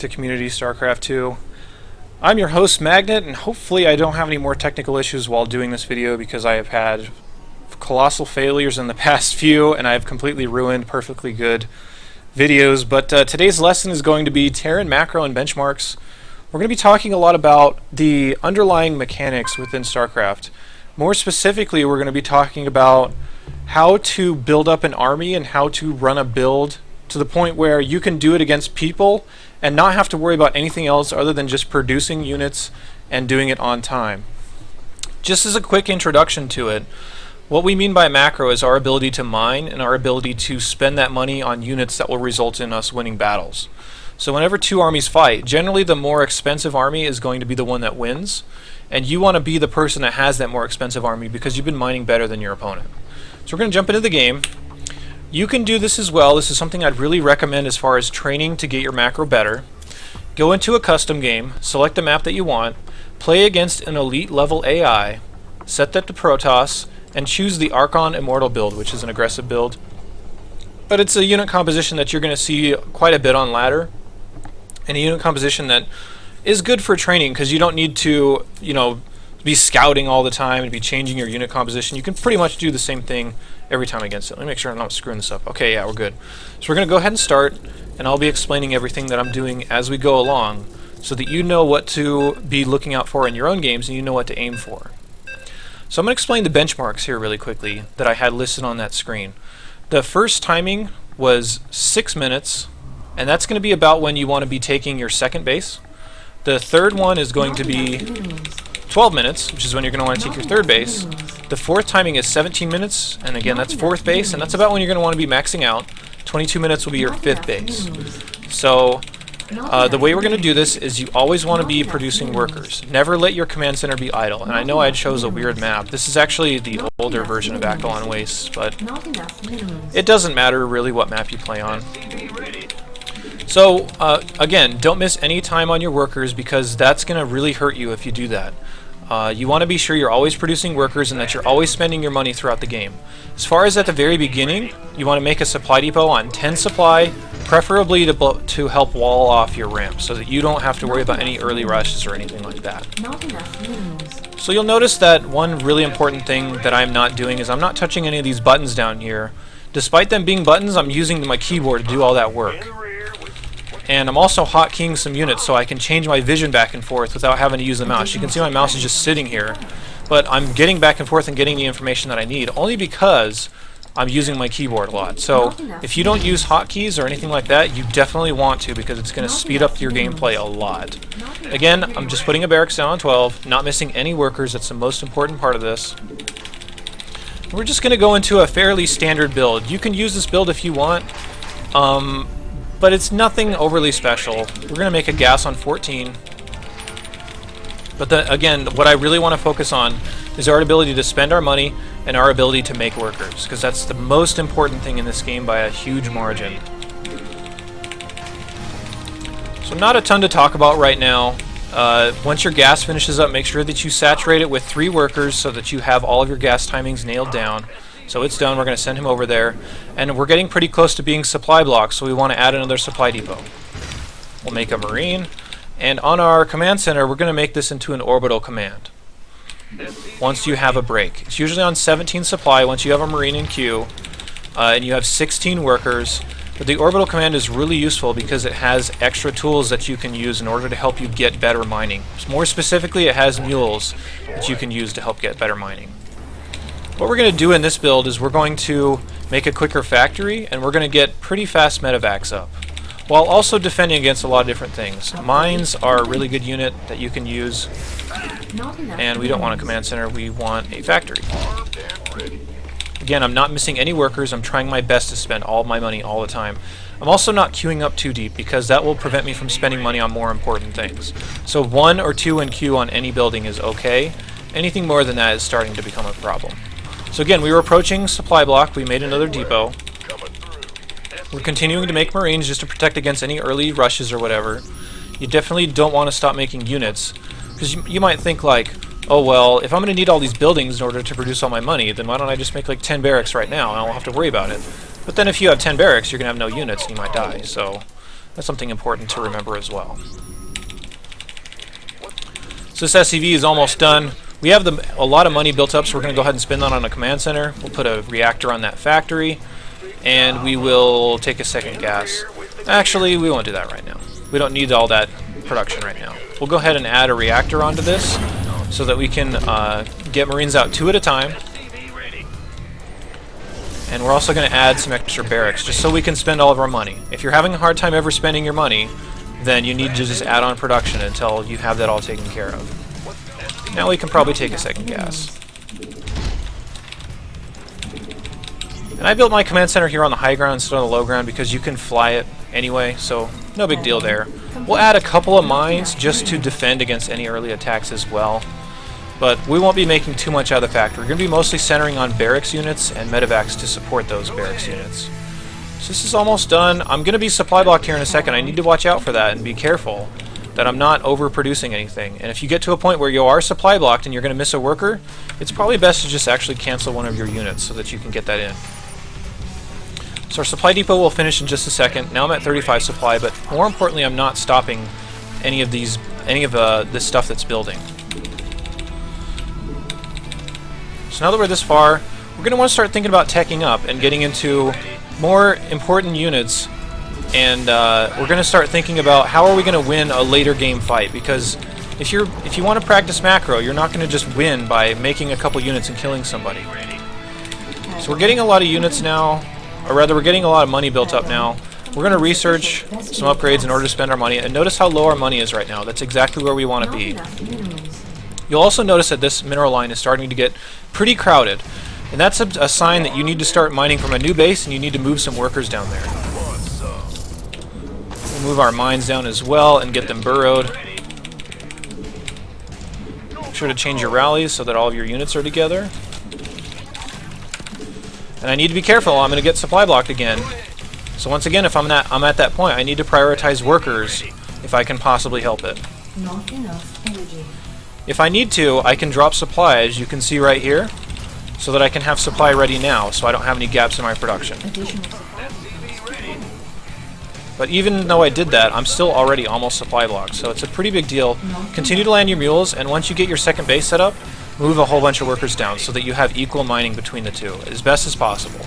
to Community Starcraft 2. I'm your host, Magnet, and hopefully I don't have any more technical issues while doing this video because I have had colossal failures in the past few, and I've completely ruined perfectly good videos. But today's lesson is going to be Terran macro and benchmarks. We're going to be talking a lot about the underlying mechanics within StarCraft. More specifically, we're going to be talking about how to build up an army and how to run a build to the point where you can do it against people and not have to worry about anything else other than just producing units and doing it on time. Just as a quick introduction to it, what we mean by macro is our ability to mine and our ability to spend that money on units that will result in us winning battles. So whenever two armies fight, generally the more expensive army is going to be the one that wins, and you want to be the person that has that more expensive army because you've been mining better than your opponent. So we're going to jump into the game. You can do this as well. This is something I'd really recommend as far as training to get your macro better. Go into a custom game, select the map that you want, play against an elite level AI, set that to Protoss, and choose the Archon Immortal build, which is an aggressive build. But it's a unit composition that you're going to see quite a bit on ladder, and a unit composition that is good for training because you don't need to, be scouting all the time and be changing your unit composition. You can pretty much do the same thing every time against it. Let me make sure I'm not screwing this up. Okay, yeah, we're good. So we're going to go ahead and start, and I'll be explaining everything that I'm doing as we go along so that you know what to be looking out for in your own games and you know what to aim for. So I'm going to explain the benchmarks here really quickly that I had listed on that screen. The first timing was 6 minutes, and that's going to be about when you want to be taking your second base. The third one is going to be 12 minutes, which is when you're going to want to take your third base. The fourth timing is 17 minutes, and again, that's fourth base, and that's about when you're going to want to be maxing out. 22 minutes will be your fifth base. So the way we're going to do this is you always want to be producing workers. Never let your command center be idle. And I know I chose a weird map. This is actually the older version of Akilon Wastes, but it doesn't matter really what map you play on. So again, don't miss any time on your workers because that's going to really hurt you if you do that. You want to be sure you're always producing workers and that you're always spending your money throughout the game. As far as at the very beginning, you want to make a supply depot on 10 supply, preferably to help wall off your ramp so that you don't have to worry about any early rushes or anything like that. So you'll notice that one really important thing that I'm not doing is I'm not touching any of these buttons down here. Despite them being buttons, I'm using my keyboard to do all that work. And I'm also hotkeying some units so I can change my vision back and forth without having to use the mouse. You can see my mouse is just sitting here, but I'm getting back and forth and getting the information that I need only because I'm using my keyboard a lot. So if you don't use hotkeys or anything like that, you definitely want to because it's going to speed up your gameplay a lot. Again, I'm just putting a barracks down on 12, not missing any workers. That's the most important part of this. We're just going to go into a fairly standard build. You can use this build if you want. But it's nothing overly special. We're going to make a gas on 14. But again, what I really want to focus on is our ability to spend our money and our ability to make workers, because that's the most important thing in this game by a huge margin. So not a ton to talk about right now. Once your gas finishes up, make sure that you saturate it with 3 workers so that you have all of your gas timings nailed down. So it's done. We're going to send him over there. And we're getting pretty close to being supply blocked, so we want to add another supply depot. We'll make a Marine. And on our command center, we're going to make this into an orbital command once you have a break. It's usually on 17 supply once you have a Marine in queue, and you have 16 workers. But the orbital command is really useful because it has extra tools that you can use in order to help you get better mining. More specifically, it has mules that you can use to help get better mining. What we're going to do in this build is we're going to make a quicker factory, and we're going to get pretty fast medevacs up, while also defending against a lot of different things. Mines are a really good unit that you can use, and we don't want a command center, we want a factory. Again, I'm not missing any workers. I'm trying my best to spend all my money all the time. I'm also not queuing up too deep because that will prevent me from spending money on more important things. So 1 or 2 in queue on any building is okay. Anything more than that is starting to become a problem. So again, we were approaching supply block. We made another depot. We're continuing to make Marines just to protect against any early rushes or whatever. You definitely don't want to stop making units because you might think like, oh well, if I'm going to need all these buildings in order to produce all my money, then why don't I just make like 10 barracks right now and I won't have to worry about it. But then if you have 10 barracks, you're going to have no units and you might die. So That's something important to remember as well. So this SCV is almost done. We have a lot of money built up, so we're going to go ahead and spend that on a command center. We'll put a reactor on that factory, and we will take a second gas. Actually, we won't do that right now. We don't need all that production right now. We'll go ahead and add a reactor onto this so that we can get Marines out 2 at a time. And we're also going to add some extra barracks just so we can spend all of our money. If you're having a hard time ever spending your money, then you need to just add on production until you have that all taken care of. Now we can probably take a second gas. And I built my command center here on the high ground instead of the low ground because you can fly it anyway, so no big deal there. We'll add a couple of mines just to defend against any early attacks as well. But we won't be making too much out of the factory. We're going to be mostly centering on barracks units and medevacs to support those barracks units. So this is almost done. I'm going to be supply blocked here in a second. I need to watch out for that and be careful that I'm not overproducing anything. And if you get to a point where you are supply blocked and you're going to miss a worker, it's probably best to just actually cancel one of your units so that you can get that in. So our supply depot will finish in just a second. Now I'm at 35 supply, but more importantly, I'm not stopping any of this stuff that's building. So now that we're this far, we're going to want to start thinking about teching up and getting into more important units, and we're going to start thinking about how are we going to win a later game fight, because if you want to practice macro, you're not going to just win by making a couple units and killing somebody. So we're getting a lot of units now, or rather we're getting a lot of money built up now. We're going to research some upgrades in order to spend our money, and notice how low our money is right now. That's exactly where we want to be. You'll also notice that this mineral line is starting to get pretty crowded, and that's a sign that you need to start mining from a new base and you need to move some workers down there. We'll move our mines down as well and get them burrowed. Make sure to change your rallies so that all of your units are together. And I need to be careful, I'm going to get supply blocked again. So once again, if I'm at that point, I need to prioritize workers if I can possibly help it. Not enough energy. If I need to, I can drop supply, as you can see right here, so that I can have supply ready now, so I don't have any gaps in my production. But even though I did that, I'm still already almost supply blocked, so it's a pretty big deal. Continue to land your mules, and once you get your second base set up, move a whole bunch of workers down so that you have equal mining between the two, as best as possible.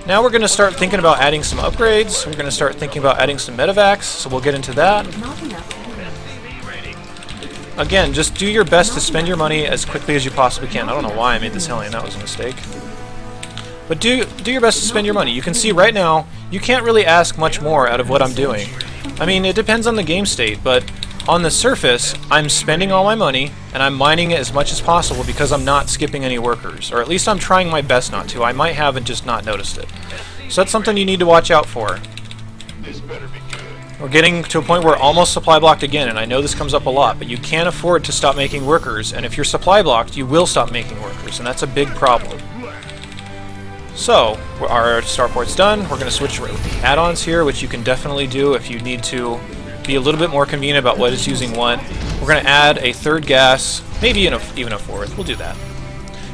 Now we're going to start thinking about adding some upgrades. We're going to start thinking about adding some medevacs, so we'll get into that. Again, just do your best to spend your money as quickly as you possibly can. I don't know why I made this Hellion, that was a mistake. But do your best to spend your money. You can see right now, you can't really ask much more out of what I'm doing. I mean, it depends on the game state, but on the surface, I'm spending all my money, and I'm mining it as much as possible because I'm not skipping any workers. Or at least I'm trying my best not to. I might have and just not noticed it. So that's something you need to watch out for. We're getting to a point where we're almost supply blocked again, and I know this comes up a lot, but you can't afford to stop making workers, and if you're supply blocked, you will stop making workers, and that's a big problem. So, our starport's done. We're going to switch add-ons here, which you can definitely do if you need to be a little bit more convenient about what is using what. We're going to add a third gas, maybe even a fourth. We'll do that.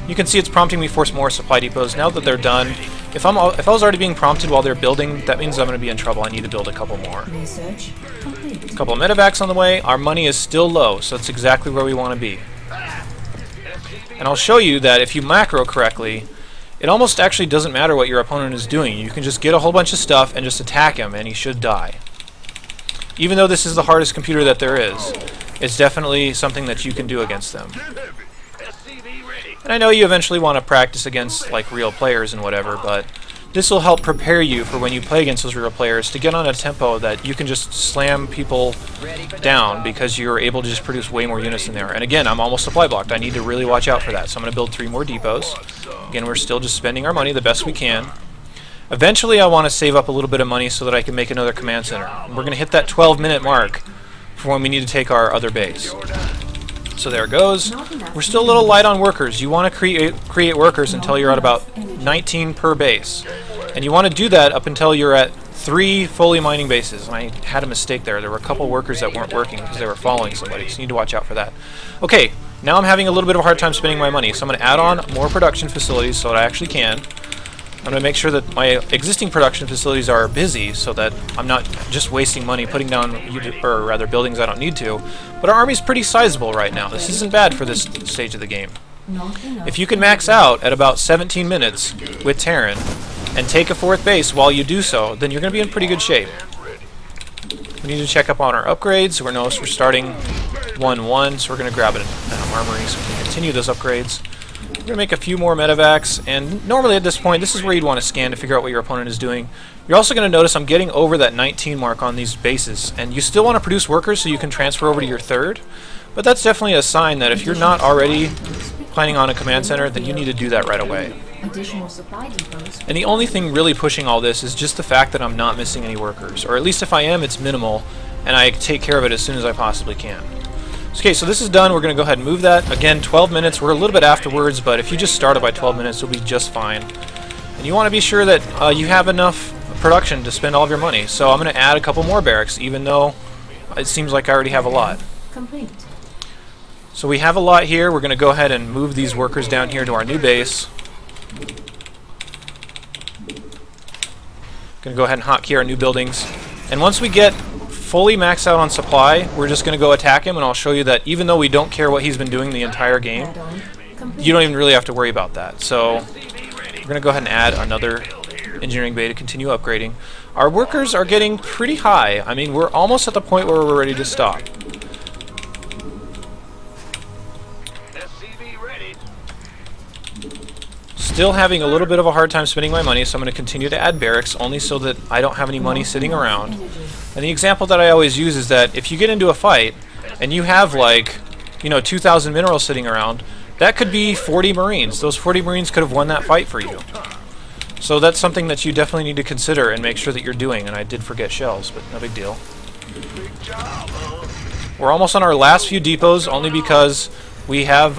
You can see it's prompting me for some more supply depots. Now that they're done, if I was already being prompted while they're building, that means I'm going to be in trouble. I need to build a couple more. Research complete. A couple of medevacs on the way. Our money is still low, so that's exactly where we want to be. And I'll show you that if you macro correctly, it almost actually doesn't matter what your opponent is doing. You can just get a whole bunch of stuff and just attack him, and he should die. Even though this is the hardest computer that there is, it's definitely something that you can do against them. And I know you eventually want to practice against like real players and whatever, but this will help prepare you for when you play against those real players to get on a tempo that you can just slam people down because you're able to just produce way more units in there. And again, I'm almost supply blocked. I need to really watch out for that. So I'm going to build 3 more depots. Again, we're still just spending our money the best we can. Eventually, I want to save up a little bit of money so that I can make another command center. We're going to hit that 12-minute mark for when we need to take our other base. So there it goes. We're still a little light on workers. You want to create workers until you're at about 19 per base. And you want to do that up until you're at 3 fully mining bases. And I had a mistake there. There were a couple workers that weren't working because they were following somebody. So you need to watch out for that. Okay, now I'm having a little bit of a hard time spending my money. So I'm going to add on more production facilities so that I actually can. I'm going to make sure that my existing production facilities are busy so that I'm not just wasting money putting down, or rather, buildings I don't need to. But our army's pretty sizable right now. This isn't bad for this stage of the game. If you can max out at about 17 minutes with Terran and take a 4th base while you do so, then you're going to be in pretty good shape. We need to check up on our upgrades. We're starting 1-1, so we're going to grab an armory so we can continue those upgrades. We're going to make a few more medevacs, and normally at this point, this is where you'd want to scan to figure out what your opponent is doing. You're also going to notice I'm getting over that 19 mark on these bases, and you still want to produce workers so you can transfer over to your 3rd, but that's definitely a sign that if you're not already planning on a command center, then you need to do that right away. And the only thing really pushing all this is just the fact that I'm not missing any workers, or at least if I am, it's minimal, and I take care of it as soon as I possibly can. Okay, so this is done. We're going to go ahead and move that. Again, 12 minutes. We're a little bit afterwards, but if you just start it by 12 minutes, you'll be just fine. And you want to be sure that you have enough production to spend all of your money. So I'm going to add a couple more barracks, even though it seems like I already have a lot. Complete. So we have a lot here. We're going to go ahead and move these workers down here to our new base. Going to go ahead and hotkey our new buildings. And once we get fully maxed out on supply, we're just going to go attack him, and I'll show you that even though we don't care what he's been doing the entire game, you don't even really have to worry about that. So we're going to go ahead and add another engineering bay to continue upgrading. Our workers are getting pretty high. I mean, we're almost at the point where we're ready to stop. Still having a little bit of a hard time spending my money, so I'm going to continue to add barracks only so that I don't have any money sitting around. And the example that I always use is that if you get into a fight and you have like, 2,000 minerals sitting around, that could be 40 Marines. Those 40 Marines could have won that fight for you. So that's something that you definitely need to consider and make sure that you're doing. And I did forget shells, but no big deal. We're almost on our last few depots only because we have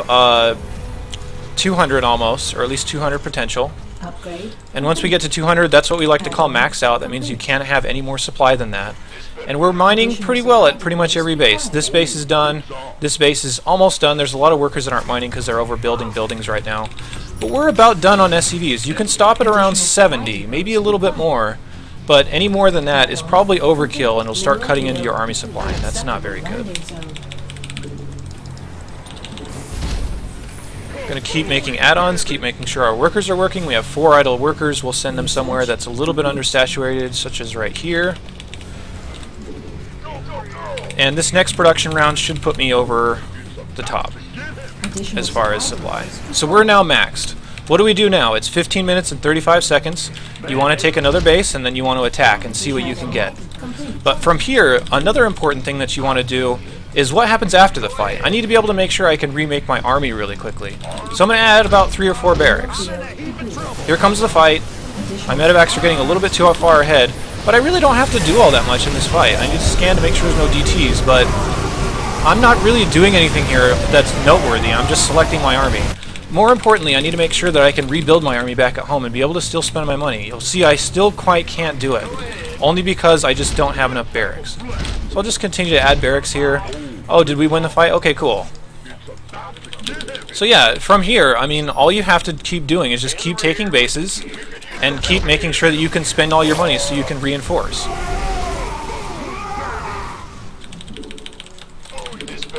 200 almost, or at least 200 potential. Upgrade. And once we get to 200, that's what we like to call max out. That means you can't have any more supply than that. And we're mining pretty well at pretty much every base. This base is done. This base is almost done. There's a lot of workers that aren't mining because they're overbuilding buildings right now. But we're about done on SCVs. You can stop at around 70, maybe a little bit more. But any more than that is probably overkill, and it'll start cutting into your army supply, and that's not very good. Going to keep making add-ons, keep making sure our workers are working. We have 4 idle workers. We'll send them somewhere that's a little bit undersaturated, such as right here. And this next production round should put me over the top as far as supply. So we're now maxed. What do we do now? It's 15 minutes and 35 seconds. You want to take another base, and then you want to attack and see what you can get. But from here, another important thing that you want to do is what happens after the fight. I need to be able to make sure I can remake my army really quickly. So I'm going to add about 3 or 4 barracks. Here comes the fight. My medevacs are getting a little bit too far ahead, but I really don't have to do all that much in this fight. I need to scan to make sure there's no DTs, but I'm not really doing anything here that's noteworthy. I'm just selecting my army. More importantly, I need to make sure that I can rebuild my army back at home and be able to still spend my money. You'll see I still quite can't do it, only because I just don't have enough barracks. So I'll just continue to add barracks here. Oh, did we win the fight? Okay, cool. So yeah, from here, I mean, all you have to keep doing is just keep taking bases and keep making sure that you can spend all your money so you can reinforce.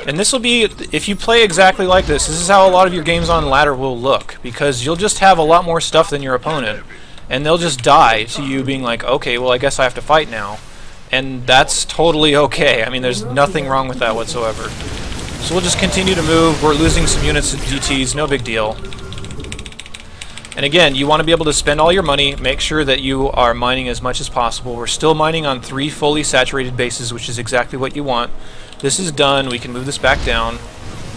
And this will be, if you play exactly like this is how a lot of your games on ladder will look, because you'll just have a lot more stuff than your opponent, and they'll just die to you being like, okay, well, I guess I have to fight now. And that's totally okay. I mean, there's nothing wrong with that whatsoever. So we'll just continue to move. We're losing some units at DTs, no big deal. And again, you want to be able to spend all your money, make sure that you are mining as much as possible. We're still mining on 3 fully saturated bases, which is exactly what you want. This is done. We can move this back down.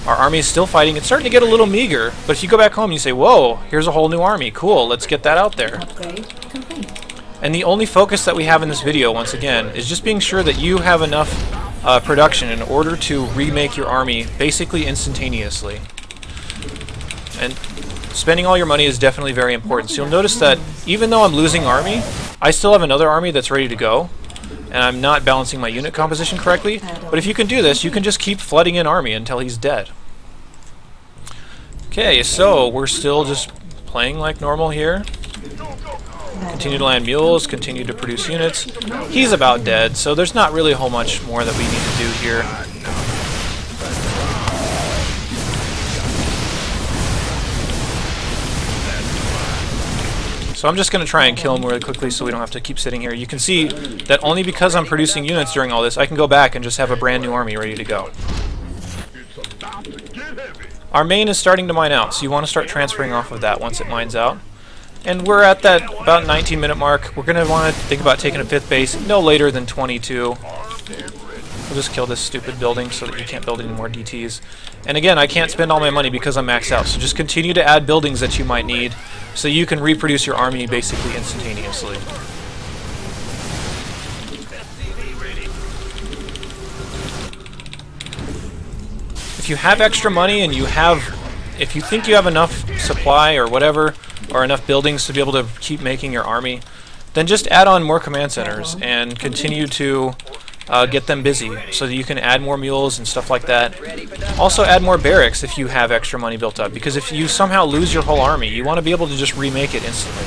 Our army is still fighting. It's starting to get a little meager, but if you go back home and you say, whoa, here's a whole new army. Cool, let's get that out there. Upgrade complete. And the only focus that we have in this video, once again, is just being sure that you have enough production in order to remake your army basically instantaneously. And spending all your money is definitely very important. So you'll notice that even though I'm losing army, I still have another army that's ready to go. And I'm not balancing my unit composition correctly. But if you can do this, you can just keep flooding in army until he's dead. Okay, so we're still just playing like normal here. Continue to land mules, continue to produce units. He's about dead, so there's not really a whole much more that we need to do here. So I'm just going to try and kill him really quickly so we don't have to keep sitting here. You can see that only because I'm producing units during all this, I can go back and just have a brand new army ready to go. Our main is starting to mine out, so you want to start transferring off of that once it mines out. And we're at that about 19-minute mark. We're going to want to think about taking a 5th base no later than 22. We'll just kill this stupid building so that you can't build any more DTs. And again, I can't spend all my money because I'm maxed out, so just continue to add buildings that you might need so you can reproduce your army basically instantaneously. If you have extra money and if you think you have enough supply or whatever, or enough buildings to be able to keep making your army, then just add on more command centers and continue to get them busy so that you can add more mules and stuff like that. Also add more barracks if you have extra money built up, because if you somehow lose your whole army, you want to be able to just remake it instantly.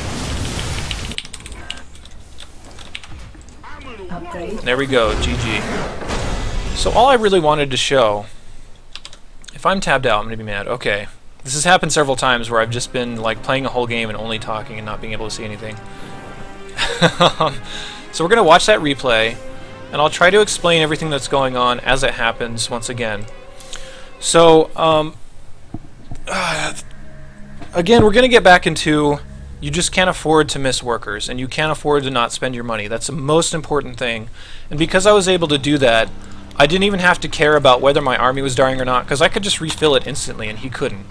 There we go, GG. So all I really wanted to show, if I'm tabbed out, I'm going to be mad. Okay. This has happened several times where I've just been like playing a whole game and only talking and not being able to see anything. So we're going to watch that replay, and I'll try to explain everything that's going on as it happens once again. So, again, we're going to get back into you just can't afford to miss workers, and you can't afford to not spend your money. That's the most important thing. And because I was able to do that, I didn't even have to care about whether my army was dying or not, because I could just refill it instantly, and he couldn't.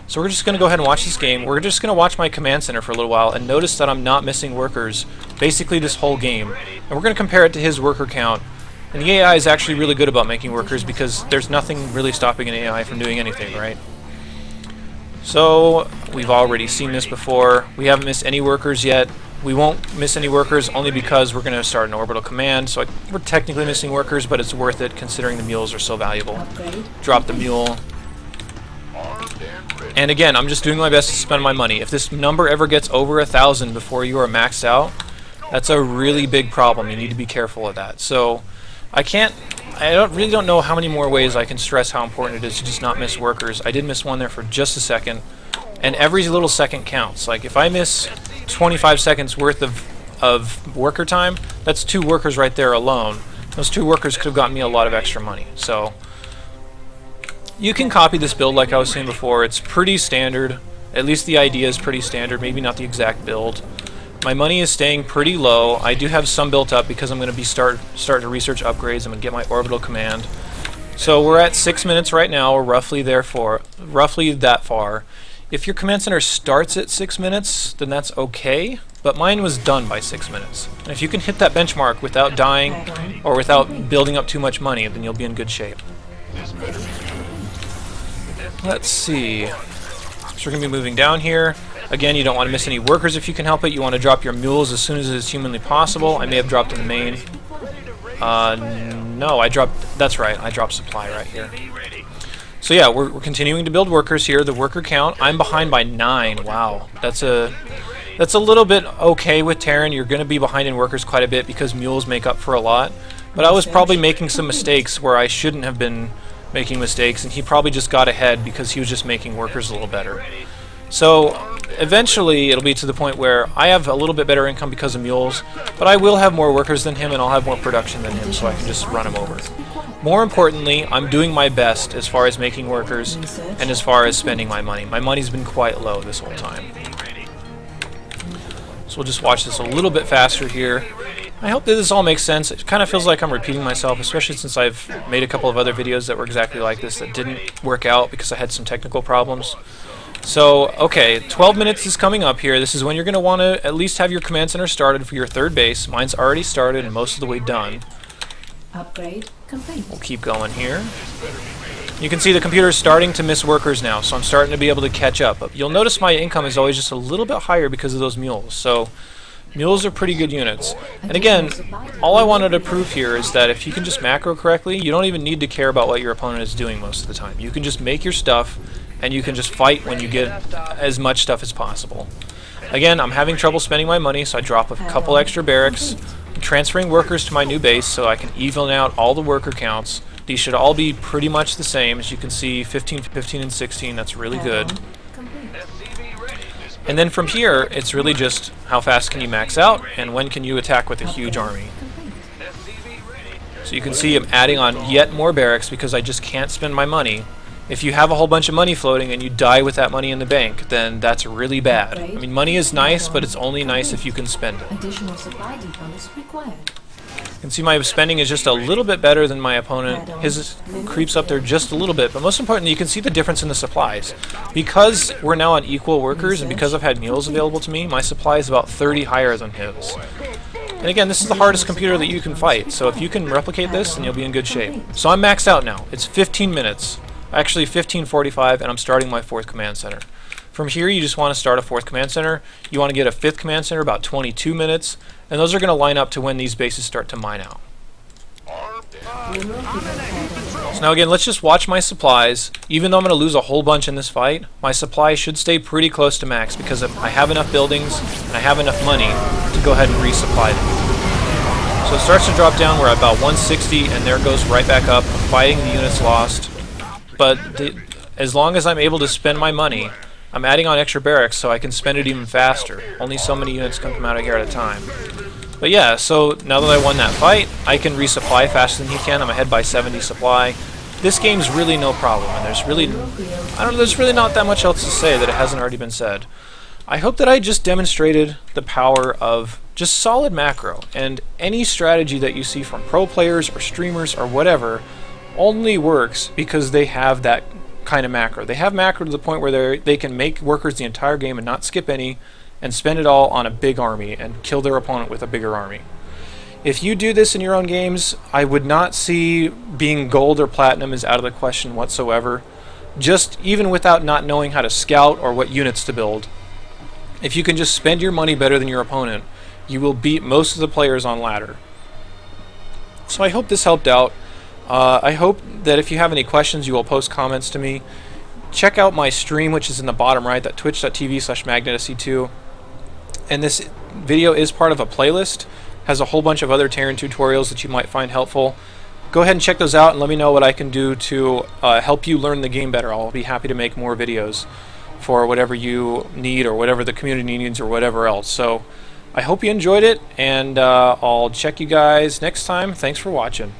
So we're just going to go ahead and watch this game. We're just going to watch my command center for a little while and notice that I'm not missing workers basically this whole game. And we're going to compare it to his worker count. And the AI is actually really good about making workers because there's nothing really stopping an AI from doing anything, right? So we've already seen this before. We haven't missed any workers yet. We won't miss any workers only because we're going to start an orbital command. So we're technically missing workers, but it's worth it considering the mules are so valuable. Drop the mule. And again, I'm just doing my best to spend my money. If this number ever gets over 1,000 before you are maxed out, that's a really big problem. You need to be careful of that. So I really don't know how many more ways I can stress how important it is to just not miss workers. I did miss one there for just a second, and every little second counts. Like if I miss 25 seconds worth of worker time, that's 2 workers right there alone. Those 2 workers could have gotten me a lot of extra money. So you can copy this build like I was saying before. It's pretty standard. At least the idea is pretty standard, maybe not the exact build. My money is staying pretty low. I do have some built up because I'm going to be start to research upgrades. I'm going to get my orbital command. So we're at 6 minutes right now. We're roughly roughly that far. If your command center starts at 6 minutes, then that's okay. But mine was done by 6 minutes. And if you can hit that benchmark without dying or without building up too much money, then you'll be in good shape. Let's see. So we're going to be moving down here. Again, you don't want to miss any workers if you can help it. You want to drop your mules as soon as it is humanly possible. I may have dropped in the main. No, that's right, I dropped supply right here. So yeah, we're continuing to build workers here. The worker count, I'm behind by 9. Wow, that's a little bit okay with Terran. You're going to be behind in workers quite a bit because mules make up for a lot. But I was probably making some mistakes where I shouldn't have been making mistakes, and he probably just got ahead because he was just making workers a little better. So eventually it'll be to the point where I have a little bit better income because of mules, but I will have more workers than him and I'll have more production than him, so I can just run him over. More importantly, I'm doing my best as far as making workers and as far as spending my money. My money's been quite low this whole time. So we'll just watch this a little bit faster here. I hope that this all makes sense. It kind of feels like I'm repeating myself, especially since I've made a couple of other videos that were exactly like this that didn't work out because I had some technical problems. So, okay, 12 minutes is coming up here. This is when you're going to want to at least have your command center started for your 3rd base. Mine's already started and most of the way done. Upgrade complete. We'll keep going here. You can see the computer is starting to miss workers now, so I'm starting to be able to catch up. But you'll notice my income is always just a little bit higher because of those mules. So mules are pretty good units. And again, all I wanted to prove here is that if you can just macro correctly, you don't even need to care about what your opponent is doing most of the time. You can just make your stuff, and you can just fight when you get as much stuff as possible. Again, I'm having trouble spending my money, so I drop a couple extra barracks. I'm transferring workers to my new base so I can even out all the worker counts. These should all be pretty much the same. As you can see, 15, 15, and 16, that's really good. And then from here, it's really just how fast can you max out, and when can you attack with a huge army. So you can see I'm adding on yet more barracks because I just can't spend my money. If you have a whole bunch of money floating and you die with that money in the bank, then that's really bad. I mean, money is nice, but it's only nice if you can spend it. Additional supply depots required. You can see my spending is just a little bit better than my opponent. His creeps up there just a little bit, but most importantly, you can see the difference in the supplies. Because we're now on equal workers, and because I've had mules available to me, my supply is about 30 higher than his. And again, this is the hardest computer that you can fight, so if you can replicate this, then you'll be in good shape. So I'm maxed out now. It's 15 minutes. Actually 15:45, and I'm starting my 4th command center. From here, you just want to start a 4th command center. You want to get a 5th command center about 22 minutes, and those are going to line up to when these bases start to mine out. So now again, let's just watch my supplies. Even though I'm going to lose a whole bunch in this fight, my supplies should stay pretty close to max because I have enough buildings and I have enough money to go ahead and resupply them. So it starts to drop down. We're at about 160, and there it goes right back up. I'm fighting the units lost. But as long as I'm able to spend my money, I'm adding on extra barracks so I can spend it even faster. Only so many units can come out of here at a time. But yeah, so now that I won that fight, I can resupply faster than he can. I'm ahead by 70 supply. This game's really no problem, and there's really not that much else to say that it hasn't already been said. I hope that I just demonstrated the power of just solid macro, and any strategy that you see from pro players or streamers or whatever only works because they have that kind of macro. They have macro to the point where they can make workers the entire game and not skip any and spend it all on a big army and kill their opponent with a bigger army. If you do this in your own games, I would not see being gold or platinum is out of the question whatsoever. Just even without not knowing how to scout or what units to build. If you can just spend your money better than your opponent, you will beat most of the players on ladder. So I hope this helped out. I hope that if you have any questions, you will post comments to me. Check out my stream, which is in the bottom right, that twitch.tv/magnetsc2. And this video is part of a playlist. Has a whole bunch of other Terran tutorials that you might find helpful. Go ahead and check those out and let me know what I can do to help you learn the game better. I'll be happy to make more videos for whatever you need or whatever the community needs or whatever else. So I hope you enjoyed it, and I'll check you guys next time. Thanks for watching.